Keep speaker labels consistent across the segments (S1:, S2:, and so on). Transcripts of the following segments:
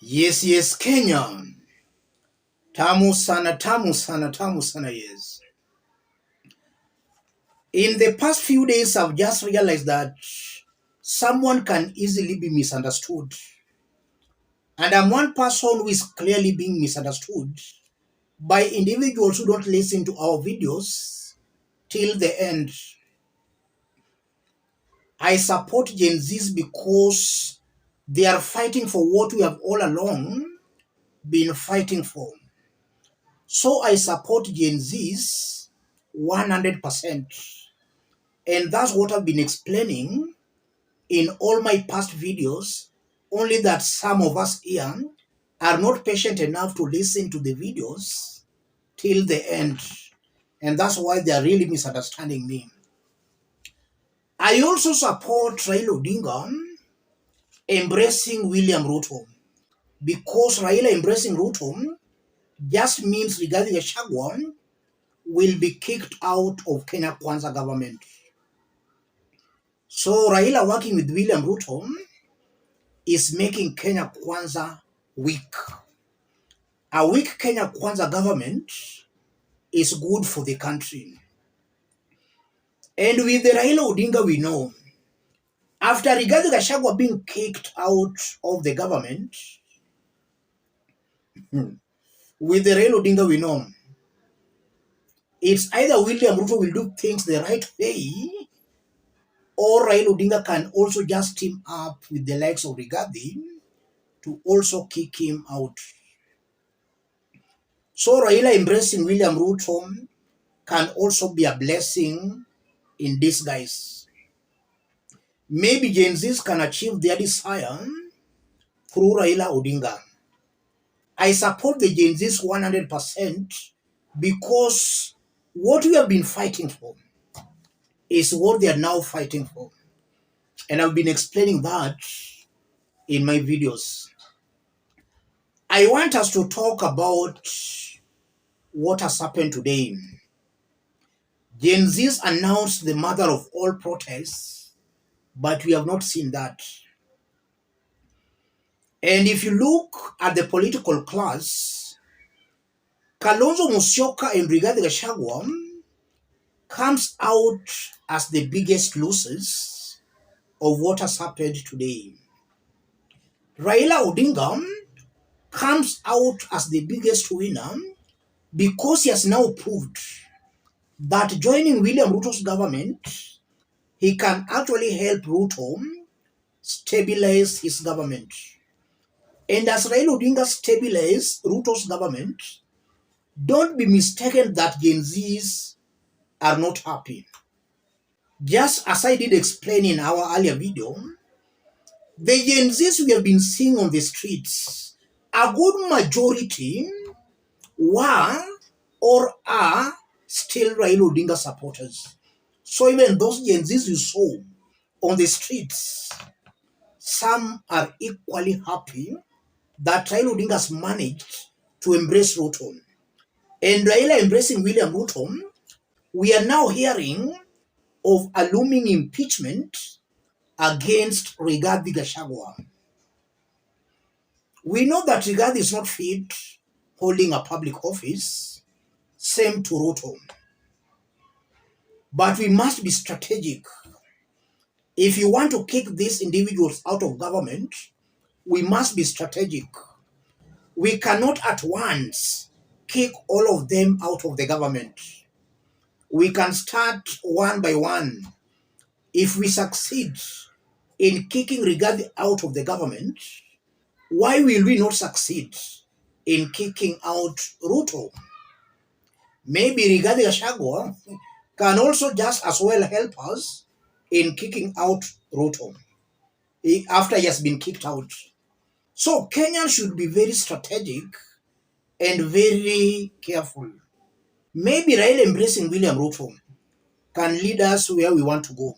S1: Yes, Kenya. Tamu sana, tamu sana, tamu sana, yes. In the past few days, I've just realized that someone can easily be misunderstood. And I'm one person who is clearly being misunderstood by individuals who don't listen to our videos till the end. I support Gen Zs because they are fighting for what we have all along been fighting for. So I support Gen Zs 100%. And that's what I've been explaining in all my past videos, only that some of us here are not patient enough to listen to the videos till the end. And that's why they are really misunderstanding me. I also support Raila Odinga embracing William Ruto, because Raila embracing Ruto just means Rigathi Gachagua will be kicked out of Kenya Kwanza government. So Raila working with William Ruto is making Kenya Kwanza weak. A weak Kenya Kwanza government is good for the country. And with the Raila Odinga, we know, after Rigathi Gachagua being kicked out of the government, with the Raila Odinga, we know, it's either William Ruto will do things the right way, or Raila Odinga can also just team up with the likes of Rigathi to also kick him out. So Raila embracing William Ruto can also be a blessing in disguise. Maybe Gen Zs can achieve their desire through Raila Odinga. I support the Gen Zs 100% because what we have been fighting for is what they are now fighting for. And I've been explaining that in my videos. I want us to talk about what has happened today. Gen Zs announced the mother of all protests, but we have not seen that. And if you look at the political class, Kalonzo Musyoka and Rigathi Gachagua comes out as the biggest losers of what has happened today. Raila Odinga comes out as the biggest winner because he has now proved that joining William Ruto's government, he can actually help Ruto stabilize his government. And as Raila Odinga stabilizes Ruto's government, don't be mistaken that Gen Zs are not happy. Just as I did explain in our earlier video, the Gen Zs we have been seeing on the streets, a good majority were or are still Raila Odinga supporters. So even those Gen Zs you saw on the streets, some are equally happy that Raila Odinga has managed to embrace Ruto. And Raila embracing William Ruto, we are now hearing of a looming impeachment against Rigathi Gachagua. We know that Rigathi is not fit holding a public office, same to Ruto. But we must be strategic. If you want to kick these individuals out of government, we must be strategic. We cannot at once kick all of them out of the government. We can start one by one. If we succeed in kicking Rigathi out of the government, why will we not succeed in kicking out Ruto? Maybe Rigathi Gachagua can also just as well help us in kicking out Ruto after he has been kicked out. So Kenyans should be very strategic and very careful. Maybe Raila embracing William Ruto can lead us where we want to go.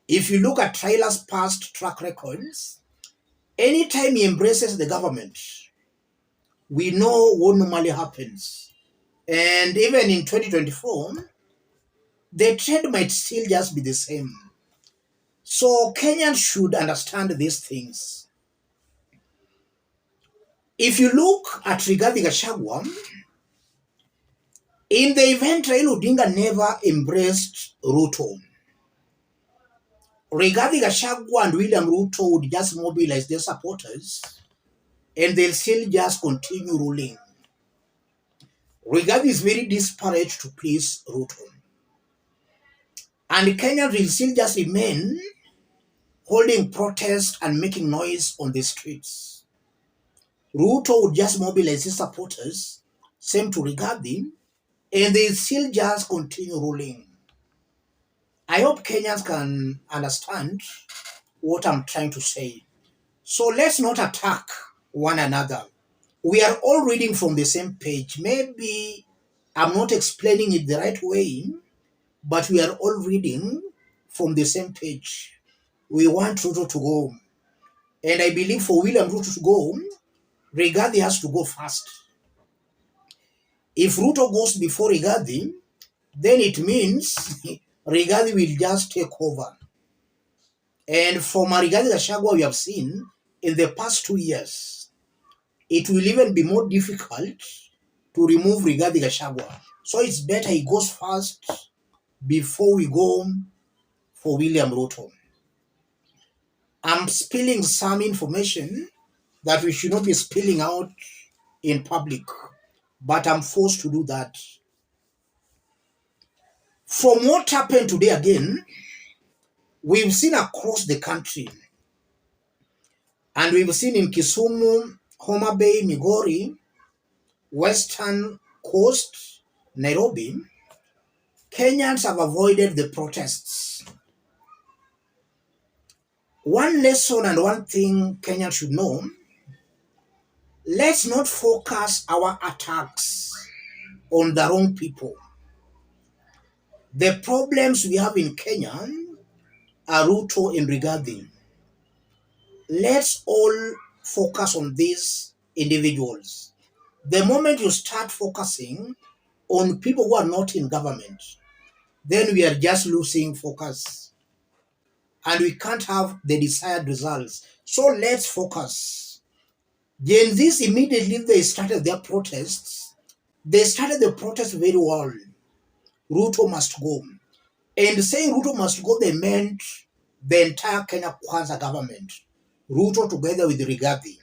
S1: If you look at Raila's past track records, anytime he embraces the government, we know what normally happens. And even in 2024, the trend might still just be the same. So Kenyans should understand these things. If you look at Rigathi Gachagua, in the event Raila Odinga never embraced Ruto, Rigathi Gachagua and William Ruto would just mobilize their supporters and they'll still just continue ruling. Rigathi is very desperate to please Ruto. And Kenyans will still just remain holding protests and making noise on the streets. Ruto would just mobilize his supporters, same to Rigathi, and they still just continue ruling. I hope Kenyans can understand what I'm trying to say. So let's not attack one another. We are all reading from the same page. Maybe I'm not explaining it the right way, but we are all reading from the same page. We want Ruto to go. And I believe for William Ruto to go, Rigathi has to go first. If Ruto goes before Rigathi, then it means Rigathi will just take over. And from Rigathi Gachagua, we have seen in the past 2 years, it will even be more difficult to remove Rigathi Gachagua. So it's better he goes first before we go for William Ruto. I'm spilling some information that we should not be spilling out in public, but I'm forced to do that. From what happened today again, we've seen across the country, and we've seen in Kisumu, Homa Bay, Migori, Western Coast, Nairobi, Kenyans have avoided the protests. One lesson and one thing Kenyans should know, let's not focus our attacks on the wrong people. The problems we have in Kenya are Ruto and Rigathi. Let's all focus on these individuals. The moment you start focusing on people who are not in government, then we are just losing focus and we can't have the desired results. So let's focus. Gen Zs immediately they started their protests. They started the protest very well. Ruto must go. And saying Ruto must go, they meant the entire Kenya Kwanza government. Ruto together with Rigathi.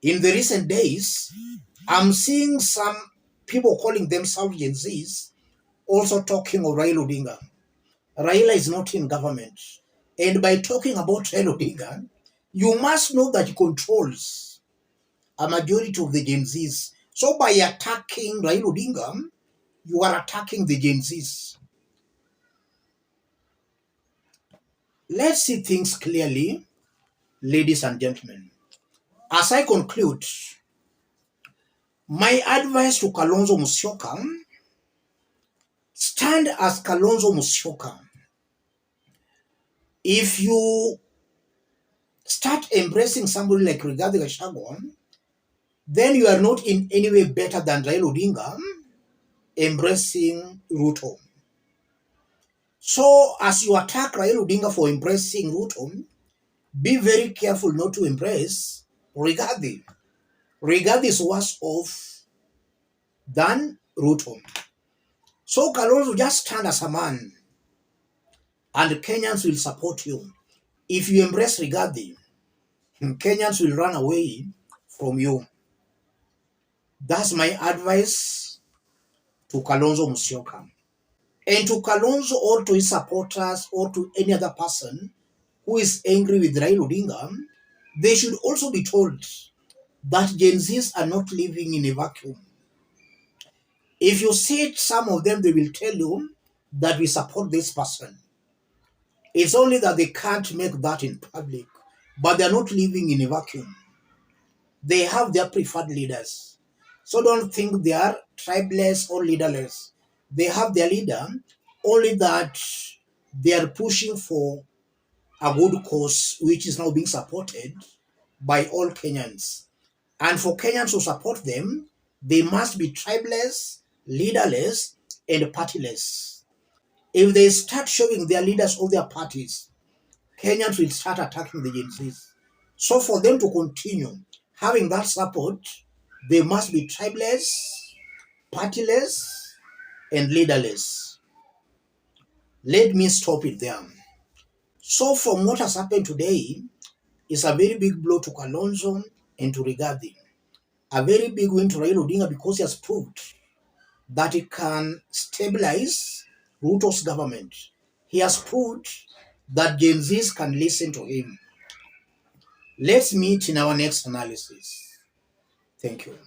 S1: In the recent days, I'm seeing some people calling themselves Gen Zs also talking of Raila Odinga. Raila is not in government. And by talking about Raila Odinga, you must know that he controls a majority of the Gen Zs. So by attacking Raila Odinga, you are attacking the Gen Zs. Let's see things clearly, ladies and gentlemen. As I conclude, my advice to Kalonzo Musyoka, stand as Kalonzo Musyoka. If you start embracing somebody like Rigathi Gachagua, then you are not in any way better than Raila Odinga embracing Ruto. So as you attack Raila Odinga for embracing Ruto, be very careful not to embrace Rigathi. Rigathi is worse off than Ruto. So Kalonzo, just stand as a man and Kenyans will support you. If you embrace Rigathi, Kenyans will run away from you. That's my advice to Kalonzo Musyoka. And to Kalonzo or to his supporters or to any other person who is angry with Raila Odinga, they should also be told that Gen Zs are not living in a vacuum. If you see some of them, they will tell you that we support this person. It's only that they can't make that in public, but they're not living in a vacuum. They have their preferred leaders. So don't think they are tribeless or leaderless. They have their leader, only that they are pushing for a good cause, which is now being supported by all Kenyans. And for Kenyans to support them, they must be tribeless, leaderless, and partyless. If they start showing their leaders or their parties, Kenyans will start attacking the Gen Zs. So for them to continue having that support, they must be tribeless, partyless, and leaderless. Let me stop it there. So from what has happened today is a very big blow to Kalonzo and to Rigathi. A very big win to Raila Odinga because he has proved that he can stabilize Ruto's government. He has proved that Gen Zs can listen to him. Let's meet in our next analysis. Thank you.